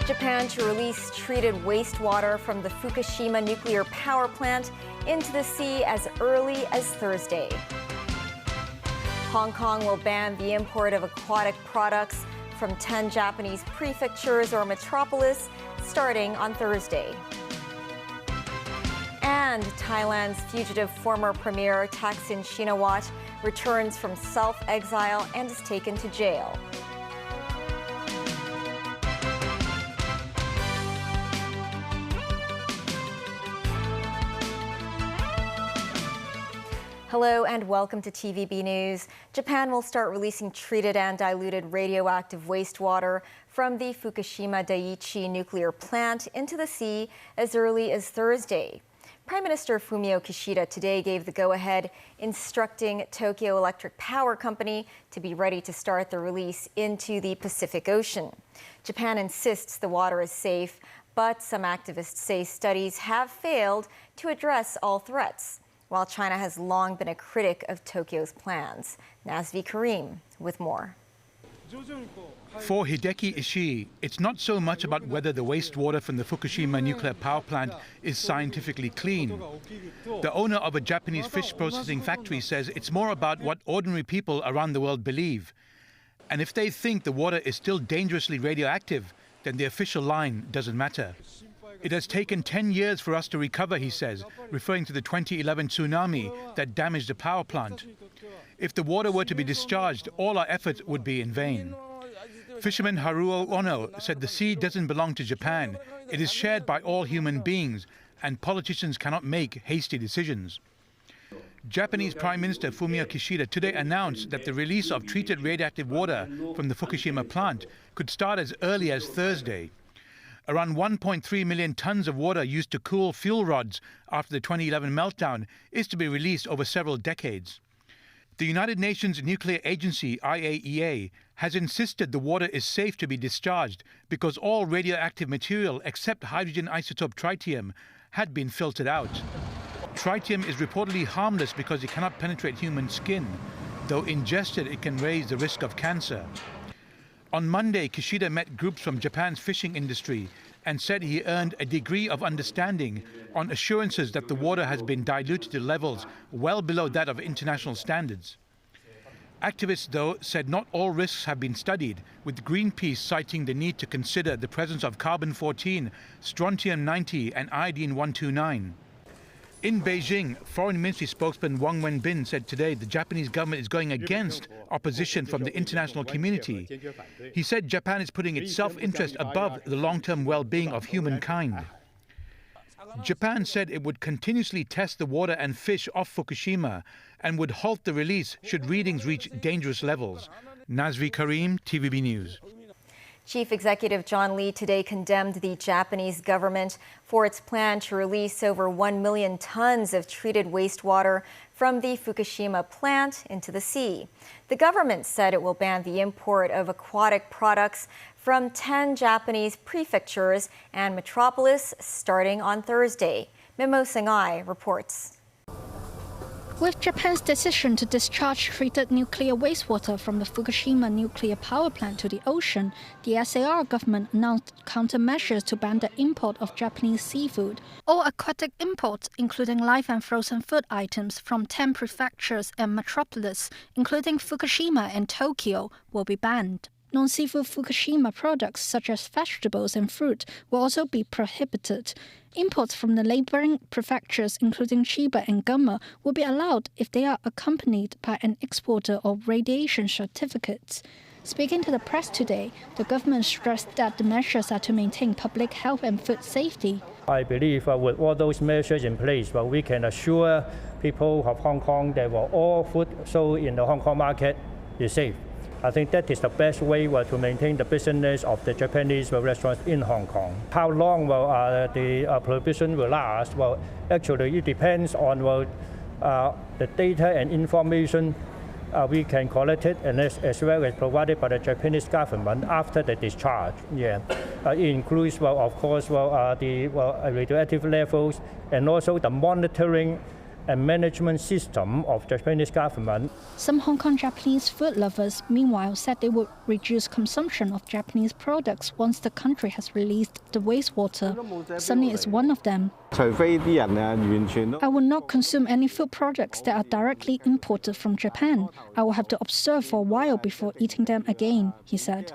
Japan to release treated wastewater from the Fukushima nuclear power plant into the sea as early as Thursday. Hong Kong will ban the import of aquatic products from 10 Japanese prefectures or metropolis starting on Thursday. And Thailand's fugitive former premier Thaksin Shinawatra returns from self-exile and is taken to jail. Hello and welcome to TVB News. Japan will start releasing treated and diluted radioactive wastewater from the Fukushima Daiichi nuclear plant into the sea as early as Thursday. Prime Minister Fumio Kishida today gave the go-ahead, instructing Tokyo Electric Power Company to be ready to start the release into the Pacific Ocean. Japan insists the water is safe, but some activists say studies have failed to address all threats, while China has long been a critic of Tokyo's plans. Nazvi Karim with more. For Hideki Ishii, it's not so much about whether the wastewater from the Fukushima nuclear power plant is scientifically clean. The owner of a Japanese fish processing factory says it's more about what ordinary people around the world believe. And if they think the water is still dangerously radioactive, then the official line doesn't matter. It has taken 10 years for us to recover, he says, referring to the 2011 tsunami that damaged the power plant. If the water were to be discharged, all our efforts would be in vain. Fisherman Haruo Ono said the sea doesn't belong to Japan. It is shared by all human beings, and politicians cannot make hasty decisions. Japanese Prime Minister Fumio Kishida today announced that the release of treated radioactive water from the Fukushima plant could start as early as Thursday. Around 1.3 million tons of water used to cool fuel rods after the 2011 meltdown is to be released over several decades. The United Nations Nuclear Agency, IAEA, has insisted the water is safe to be discharged because all radioactive material except hydrogen isotope tritium had been filtered out. Tritium is reportedly harmless because it cannot penetrate human skin, though ingested it can raise the risk of cancer. On Monday, Kishida met groups from Japan's fishing industry and said he earned a degree of understanding on assurances that the water has been diluted to levels well below that of international standards. Activists, though, said not all risks have been studied, with Greenpeace citing the need to consider the presence of carbon-14, strontium-90 and iodine-129. In Beijing, Foreign Ministry spokesman Wang Wenbin said today the Japanese government is going against opposition from the international community. He said Japan is putting its self-interest above the long-term well-being of humankind. Japan said it would continuously test the water and fish off Fukushima and would halt the release should readings reach dangerous levels. Nazvi Karim, TVB News. Chief Executive John Lee today condemned the Japanese government for its plan to release over 1 million tons of treated wastewater from the Fukushima plant into the sea. The government said it will ban the import of aquatic products from 10 Japanese prefectures and metropolis starting on Thursday. Memo Sengai reports. With Japan's decision to discharge treated nuclear wastewater from the Fukushima nuclear power plant to the ocean, the SAR government announced countermeasures to ban the import of Japanese seafood. All aquatic imports, including live and frozen food items from 10 prefectures and metropolis, including Fukushima and Tokyo, will be banned. Non-seafood Fukushima products such as vegetables and fruit will also be prohibited. Imports from the neighboring prefectures, including Chiba and Gunma, will be allowed if they are accompanied by an exporter or radiation certificates. Speaking to the press today, the government stressed that the measures are to maintain public health and food safety. I believe with all those measures in place, we can assure people of Hong Kong that all food sold in the Hong Kong market is safe. I think that is the best way to maintain the business of the Japanese restaurants in Hong Kong. How long the prohibition will last? Actually, it depends on the data and information we can collect it, and as well as provided by the Japanese government after the discharge. It includes, of course, the radioactive levels and also the monitoring and management system of the Japanese government. Some Hong Kong Japanese food lovers, meanwhile, said they would reduce consumption of Japanese products once the country has released the wastewater. Sunny is one of them. I will not consume any food products that are directly imported from Japan. I will have to observe for a while before eating them again, he said.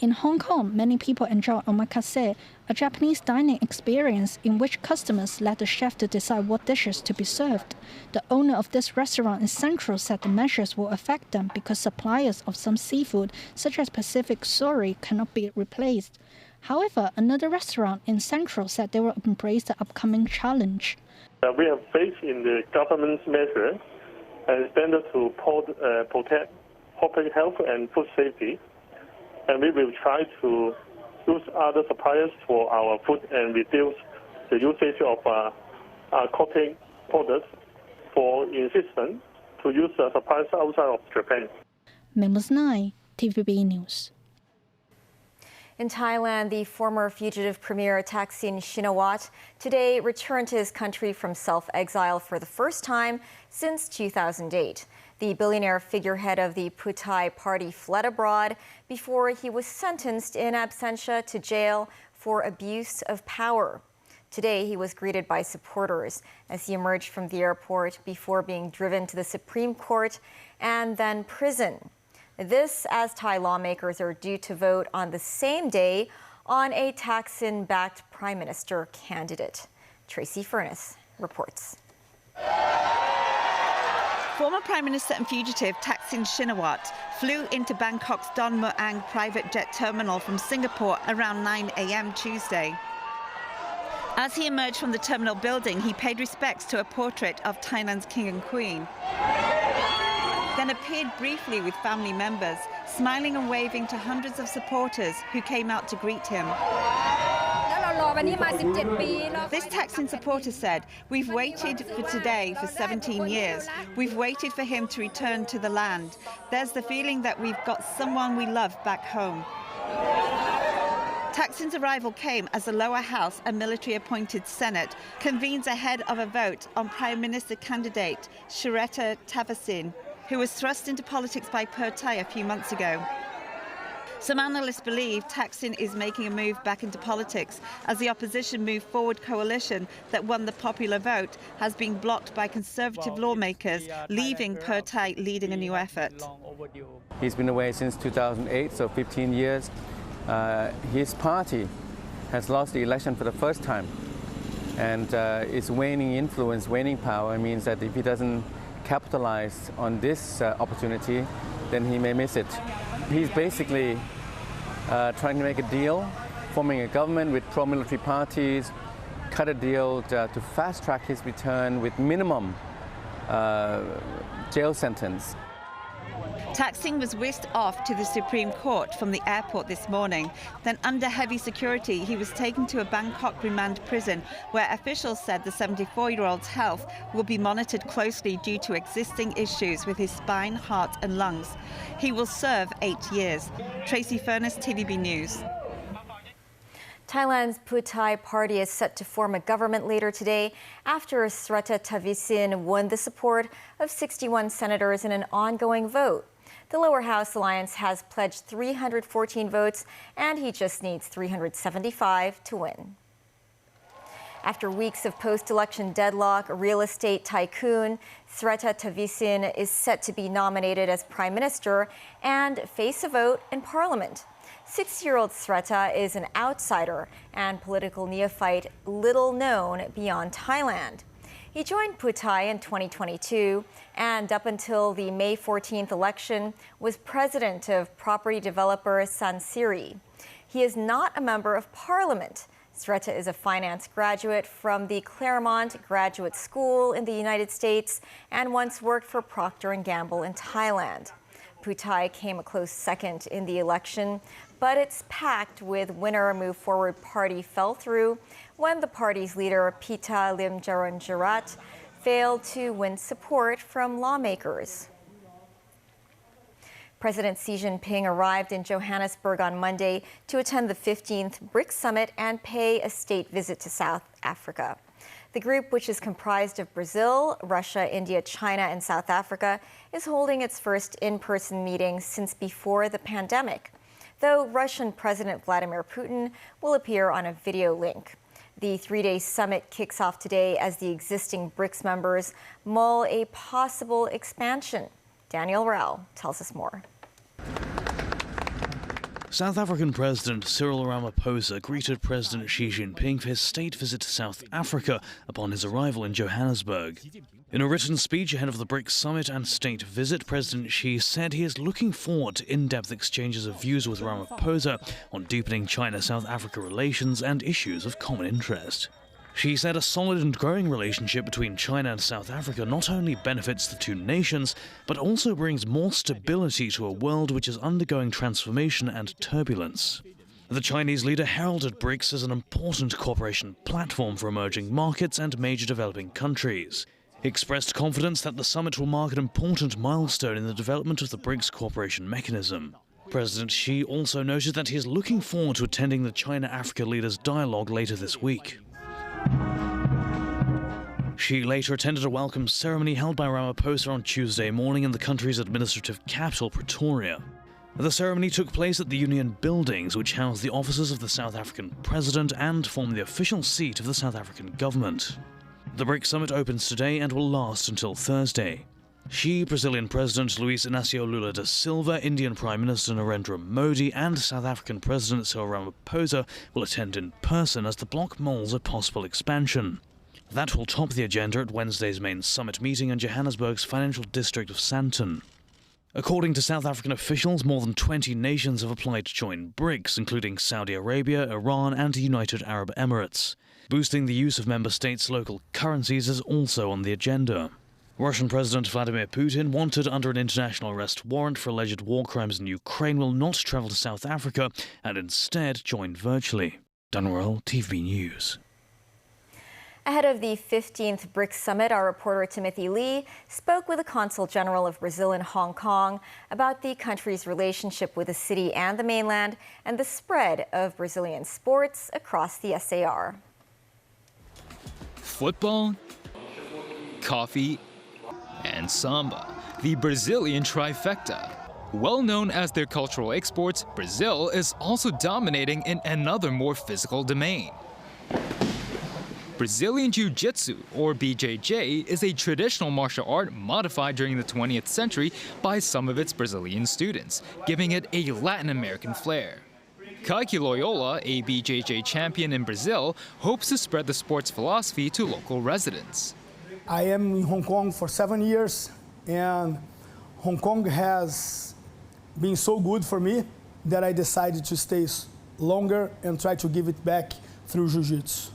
In Hong Kong, many people enjoy omakase, a Japanese dining experience in which customers let the chef to decide what dishes to be served. The owner of this restaurant in Central said the measures will affect them because suppliers of some seafood, such as Pacific Sori, cannot be replaced. However, another restaurant in Central said they will embrace the upcoming challenge. We have faith in the government's measure and standard to protect public health and food safety. And we will try to use other suppliers for our food and reduce the usage of coating products for insistence to use suppliers outside of Japan. Members 9, TVB News. In Thailand, the former fugitive premier Thaksin Shinawatra today returned to his country from self-exile for the first time since 2008. The billionaire figurehead of the Putai Party fled abroad before he was sentenced in absentia to jail for abuse of power. Today, he was greeted by supporters as he emerged from the airport before being driven to the Supreme Court and then prison. This as Thai lawmakers are due to vote on the same day on a Thaksin-backed prime minister candidate. Tracy Furness reports. Former Prime Minister and fugitive Thaksin Shinawatra flew into Bangkok's Don Muang private jet terminal from Singapore around 9 a.m. Tuesday. As he emerged from the terminal building, he paid respects to a portrait of Thailand's King and Queen, then appeared briefly with family members, smiling and waving to hundreds of supporters who came out to greet him. This Thaksin supporter said, "We've waited for today for 17 years. We've waited for him to return to the land. There's the feeling that we've got someone we love back home." Thaksin's arrival came as the lower house, a military-appointed Senate, convenes ahead of a vote on Prime Minister candidate Srettha Thavisin, who was thrust into politics by Putai a few months ago. Some analysts believe Thaksin is making a move back into politics as the opposition Move Forward coalition that won the popular vote has been blocked by conservative lawmakers, leaving Putai leading a new effort. He's been away since 2008, so 15 years. His party has lost the election for the first time, and its waning influence, waning power means that if he doesn't capitalize on this opportunity, then he may miss it. He's basically trying to make a deal, forming a government with pro-military parties, cut a deal to fast-track his return with minimum jail sentence. Thaksin was whisked off to the Supreme Court from the airport this morning. Then under heavy security, he was taken to a Bangkok remand prison where officials said the 74-year-old's health will be monitored closely due to existing issues with his spine, heart and lungs. He will serve 8 years. Tracy Furness, TVB News. Thailand's Putai Party is set to form a government later today after Srettha Thavisin won the support of 61 senators in an ongoing vote. The lower house alliance has pledged 314 votes, and he just needs 375 to win. After weeks of post-election deadlock, real estate tycoon Srettha Thavisin is set to be nominated as prime minister and face a vote in parliament. 60-year-old Srettha is an outsider and political neophyte little known beyond Thailand. He joined Putai in 2022 and up until the May 14th election was president of property developer Sansiri. He is not a member of parliament. Srettha is a finance graduate from the Claremont Graduate School in the United States and once worked for Procter & Gamble in Thailand. Putai came a close second in the election, but its pact with winner Move Forward Party fell through when the party's leader, Pita Limjaroenrat, failed to win support from lawmakers. President Xi Jinping arrived in Johannesburg on Monday to attend the 15th BRICS summit and pay a state visit to South Africa. The group, which is comprised of Brazil, Russia, India, China, and South Africa, is holding its first in-person meeting since before the pandemic, though Russian President Vladimir Putin will appear on a video link. The three-day summit kicks off today as the existing BRICS members mull a possible expansion. Daniel Rao tells us more. South African President Cyril Ramaphosa greeted President Xi Jinping for his state visit to South Africa upon his arrival in Johannesburg. In a written speech ahead of the BRICS summit and state visit, President Xi said he is looking forward to in-depth exchanges of views with Ramaphosa on deepening China-South Africa relations and issues of common interest. She said a solid and growing relationship between China and South Africa not only benefits the two nations, but also brings more stability to a world which is undergoing transformation and turbulence. The Chinese leader heralded BRICS as an important cooperation platform for emerging markets and major developing countries. He expressed confidence that the summit will mark an important milestone in the development of the BRICS cooperation mechanism. President Xi also noted that he is looking forward to attending the China-Africa Leaders Dialogue later this week. Xi later attended a welcome ceremony held by Ramaphosa on Tuesday morning in the country's administrative capital, Pretoria. The ceremony took place at the Union Buildings, which house the offices of the South African president and form the official seat of the South African government. The BRICS summit opens today and will last until Thursday. Xi, Brazilian President Luiz Inácio Lula da Silva, Indian Prime Minister Narendra Modi, and South African President Cyril Ramaphosa will attend in person as the bloc mulls a possible expansion. That will top the agenda at Wednesday's main summit meeting in Johannesburg's financial district of Sandton. According to South African officials, more than 20 nations have applied to join BRICS, including Saudi Arabia, Iran, and the United Arab Emirates. Boosting the use of member states' local currencies is also on the agenda. Russian President Vladimir Putin, wanted under an international arrest warrant for alleged war crimes in Ukraine, will not travel to South Africa and instead join virtually. Dan Worrell, TV News. Ahead of the 15th BRICS summit, our reporter Timothy Lee spoke with the Consul General of Brazil in Hong Kong about the country's relationship with the city and the mainland and the spread of Brazilian sports across the SAR. Football, coffee, and samba, the Brazilian trifecta. Well known as their cultural exports, Brazil is also dominating in another more physical domain. Brazilian Jiu-Jitsu, or BJJ, is a traditional martial art modified during the 20th century by some of its Brazilian students, giving it a Latin American flair. Kaique Loyola, a BJJ champion in Brazil, hopes to spread the sport's philosophy to local residents. I am in Hong Kong for 7 years, and Hong Kong has been so good for me that I decided to stay longer and try to give it back through Jiu-Jitsu.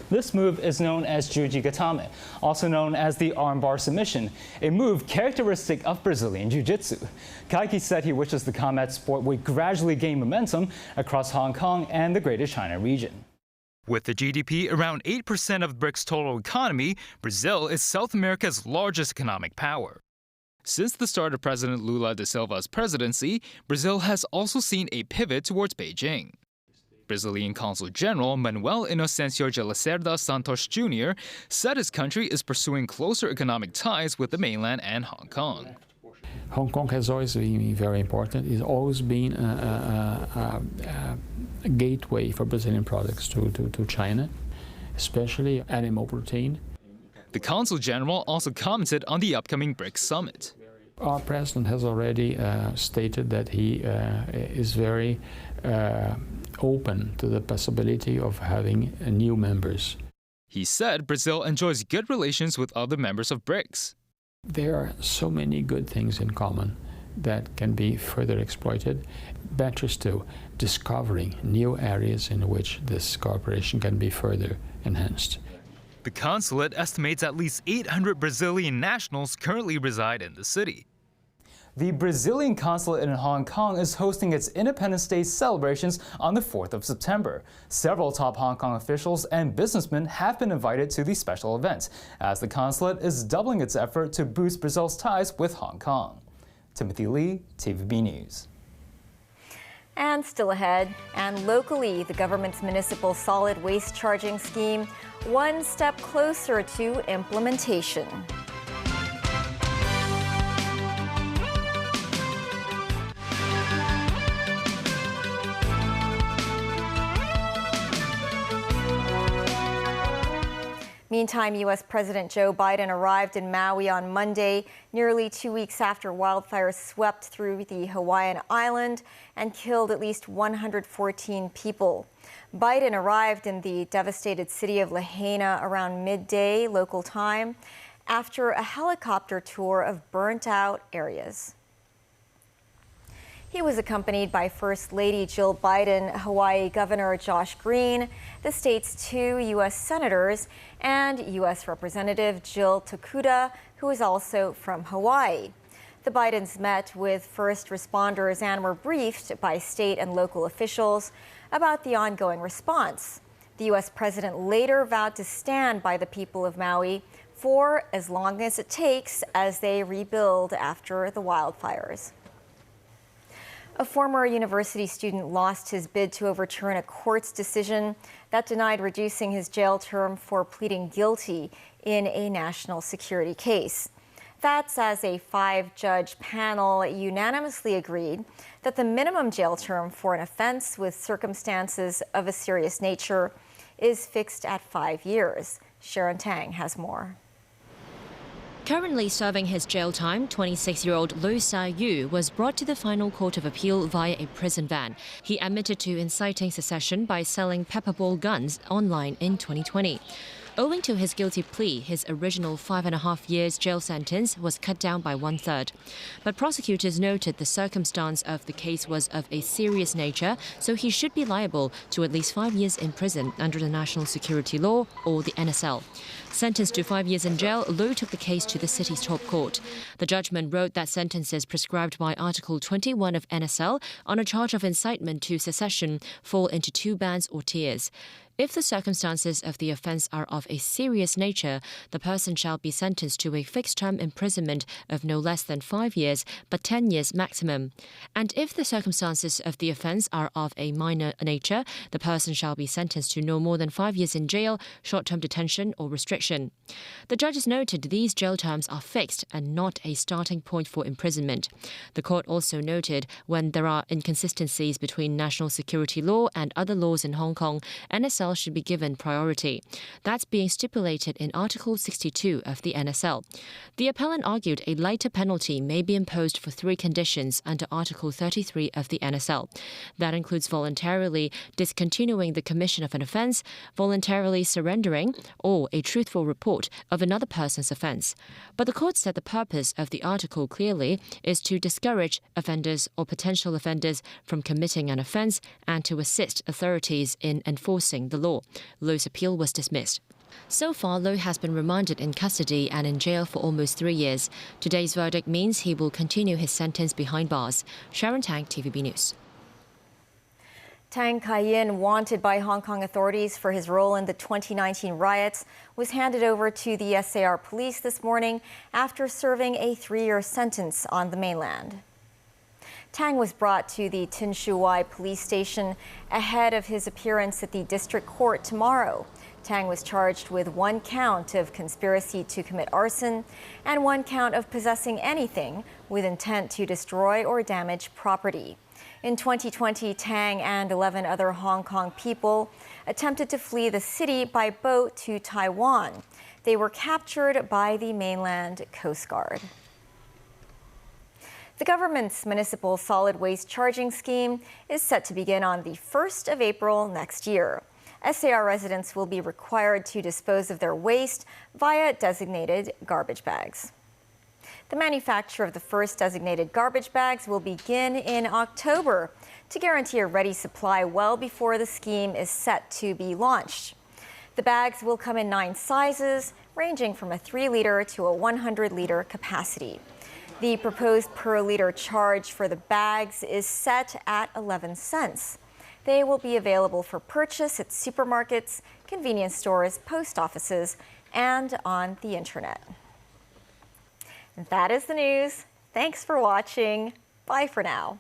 This move is known as Jujigatame, also known as the armbar submission, a move characteristic of Brazilian Jiu-Jitsu. Kaique said he wishes the combat sport would gradually gain momentum across Hong Kong and the Greater China region. With the GDP around 8% of BRICS' total economy, Brazil is South America's largest economic power. Since the start of President Lula da Silva's presidency, Brazil has also seen a pivot towards Beijing. Brazilian Consul General Manuel Inocencio de Lacerda Santos Jr. said his country is pursuing closer economic ties with the mainland and Hong Kong. Hong Kong has always been very important. It's always been a gateway for Brazilian products to China, especially animal protein. The Consul General also commented on the upcoming BRICS summit. Our president has already stated that he is very open to the possibility of having new members. He said Brazil enjoys good relations with other members of BRICS. There are so many good things in common that can be further exploited. Better still, discovering new areas in which this cooperation can be further enhanced. The consulate estimates at least 800 Brazilian nationals currently reside in the city. The Brazilian consulate in Hong Kong is hosting its Independence Day celebrations on the 4th of September. Several top Hong Kong officials and businessmen have been invited to the special event, as the consulate is doubling its effort to boost Brazil's ties with Hong Kong. Timothy Lee, TVB News. And still ahead, and locally, the government's municipal solid waste charging scheme, one step closer to implementation. Meantime, U.S. President Joe Biden arrived in Maui on Monday, nearly 2 weeks after wildfires swept through the Hawaiian island and killed at least 114 people. Biden arrived in the devastated city of Lahaina around midday local time after a helicopter tour of burnt-out areas. He was accompanied by First Lady Jill Biden, Hawaii Governor Josh Green, the state's 2 U.S. senators, and U.S. Representative Jill Tokuda, who is also from Hawaii. The Bidens met with first responders and were briefed by state and local officials about the ongoing response. The U.S. president later vowed to stand by the people of Maui for as long as it takes as they rebuild after the wildfires. A former university student lost his bid to overturn a court's decision that denied reducing his jail term for pleading guilty in a national security case. That's as a 5-judge panel unanimously agreed that the minimum jail term for an offense with circumstances of a serious nature is fixed at 5 years. Sharon Tang has more. Currently serving his jail time, 26-year-old Liu Sa-yu was brought to the final court of appeal via a prison van. He admitted to inciting secession by selling pepperball guns online in 2020. Owing to his guilty plea, his original 5.5 years jail sentence was cut down by 1/3. But prosecutors noted the circumstance of the case was of a serious nature, so he should be liable to at least 5 years in prison under the National Security Law, or the NSL. Sentenced to 5 years in jail, Liu took the case to the city's top court. The judgment wrote that sentences prescribed by Article 21 of NSL on a charge of incitement to secession fall into 2 bands or tiers. If the circumstances of the offence are of a serious nature, the person shall be sentenced to a fixed-term imprisonment of no less than 5 years, but 10 years maximum. And if the circumstances of the offence are of a minor nature, the person shall be sentenced to no more than 5 years in jail, short-term detention or restriction. The judges noted these jail terms are fixed and not a starting point for imprisonment. The court also noted when there are inconsistencies between national security law and other laws in Hong Kong, NSL should be given priority. That's being stipulated in Article 62 of the NSL. The appellant argued a lighter penalty may be imposed for 3 conditions under Article 33 of the NSL. That includes voluntarily discontinuing the commission of an offence, voluntarily surrendering, or a truthful report of another person's offence. But the court said the purpose of the article clearly is to discourage offenders or potential offenders from committing an offence and to assist authorities in enforcing the law. Liu's appeal was dismissed. So far, Liu has been remanded in custody and in jail for almost 3 years. Today's verdict means he will continue his sentence behind bars. Sharon Tang, TVB News. Tang Kai-yin, wanted by Hong Kong authorities for his role in the 2019 riots, was handed over to the SAR police this morning after serving a 3-year sentence on the mainland. Tang was brought to the Tin Shu Wai police station ahead of his appearance at the district court tomorrow. Tang was charged with 1 count of conspiracy to commit arson and 1 count of possessing anything with intent to destroy or damage property. In 2020, Tang and 11 other Hong Kong people attempted to flee the city by boat to Taiwan. They were captured by the mainland Coast Guard. The government's municipal solid waste charging scheme is set to begin on the 1st of April next year. SAR residents will be required to dispose of their waste via designated garbage bags. The manufacture of the first designated garbage bags will begin in October to guarantee a ready supply well before the scheme is set to be launched. The bags will come in 9 sizes, ranging from a 3-liter to a 100-liter capacity. The proposed per-liter charge for the bags is set at 11 cents. They will be available for purchase at supermarkets, convenience stores, post offices, and on the internet. That is the news. Thanks for watching. Bye for now.